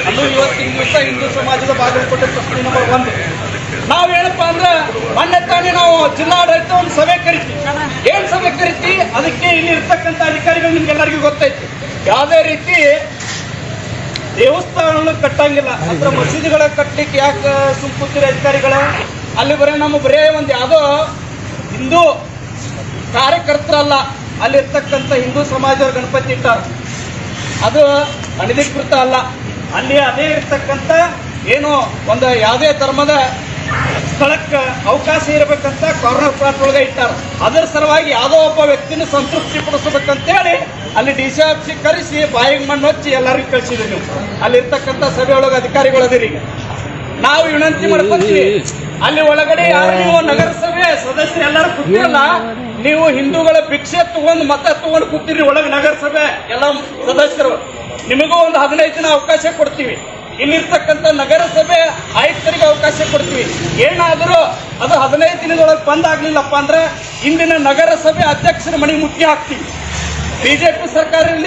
ಅದು ಇವತ್ತಿನ ದಿವಸ ಹಿಂದೂ ಸಮಾಜದ ಬಾಗಲಕೋಟೆ ಪ್ರಶ್ನೆ ನಂಬರ್ 1. ನಾವೇನಪ್ಪ ಅಂದ್ರೆ ಮೊನ್ನೆ ತಾನೇ ನಾವು ಜಿಲ್ಲಾಡಳಿತ ಒಂದು ಸಭೆ ಕರಿತೀವಿ. ಏನ್ ಸಭೆ ಕರಿತೀವಿ? ಅದಕ್ಕೆ ಇಲ್ಲಿ ಇರ್ತಕ್ಕಂಥ ಅಧಿಕಾರಿಗಳು ನಿಮ್ಗೆಲ್ಲರಿಗೂ ಗೊತ್ತೈತಿ. ಯಾವುದೇ ರೀತಿ ದೇವಸ್ಥಾನ ಕಟ್ಟಂಗಿಲ್ಲ, ಅಥವಾ ಮಸೀದಿಗಳ ಕಟ್ಟಲಿಕ್ಕೆ ಯಾಕೆ ಸುಮ್ಕೂತಿರೋ ಅಧಿಕಾರಿಗಳ? ಅಲ್ಲಿ ಬರೇ ಒಂದು ಯಾವುದೋ ಹಿಂದೂ ಕಾರ್ಯಕರ್ತರಲ್ಲ, ಅಲ್ಲಿರ್ತಕ್ಕಂಥ ಹಿಂದೂ ಸಮಾಜದವ್ರ ಗಣಪತಿ ಇಟ್ಟಾರ. ಅದು ಅನಧಿಕೃತ ಅಲ್ಲ. ಅಲ್ಲಿ ಅದೇ ಇರ್ತಕ್ಕಂಥ ಏನು ಒಂದು ಯಾವುದೇ ಧರ್ಮದ ಸ್ಥಳಕ್ಕೆ ಅವಕಾಶ ಇರಬೇಕಂತ ಕಾರ್ನರ್ ಪ್ಲಾಟ್ ಒಳಗೆ ಇಟ್ಟಾರ. ಅದರ ಸಲುವಾಗಿ ಯಾವುದೋ ಒಬ್ಬ ವ್ಯಕ್ತಿನ ಸಂತೃಪ್ತಿ ಪಡಿಸಬೇಕಂತೇಳಿ ಅಲ್ಲಿ ಡಿ.ಸಿ ಆಫೀಸಿಗೆ ಕರೆಸಿ ಬಾಯಿಗೆ ಮಣ್ಣು ಹಚ್ಚಿ ಎಲ್ಲರಿಗೂ ಕಳಿಸಿದ್ರಿ. ನೀವು ಅಲ್ಲಿರ್ತಕ್ಕಂಥ ಸಭೆಯೊಳಗೆ ಅಧಿಕಾರಿಗಳದಿರಿ. ನಾವು ವಿನಂತಿ ಮಾಡ್ಕೊತೀವಿ, ಅಲ್ಲಿ ಒಳಗಡೆ ಯಾರು ನೀವು ನಗರಸಭೆ ಸದಸ್ಯರು ಎಲ್ಲರೂ ಕೂತಿರಲ್ಲ, ನೀವು ಹಿಂದೂಗಳ ಭಿಕ್ಷೆ ತಗೊಂಡು ಮತ ತಗೊಂಡು ಕೂತಿರಿ ಒಳಗೆ ನಗರಸಭೆ ಎಲ್ಲ ಸದಸ್ಯರು. ನಿಮಗೂ ಒಂದು 15 ದಿನ ಅವಕಾಶ ಕೊಡ್ತೀವಿ. ಇಲ್ಲಿರ್ತಕ್ಕಂಥ ನಗರಸಭೆ ಆಯುಕ್ತರಿಗೆ ಅವಕಾಶ ಕೊಡ್ತೀವಿ. ಏನಾದರೂ ಅದು 15 ದಿನದೊಳಗೆ ಬಂದಾಗ್ಲಿಲ್ಲಪ್ಪ ಅಂದ್ರೆ ಇಂದಿನ ನಗರಸಭೆ ಅಧ್ಯಕ್ಷರ ಮನೆಗೆ ಮುಟ್ಟಿ ಹಾಕ್ತೀವಿ. ಬಿಜೆಪಿ ಸರ್ಕಾರ ಇರಲಿ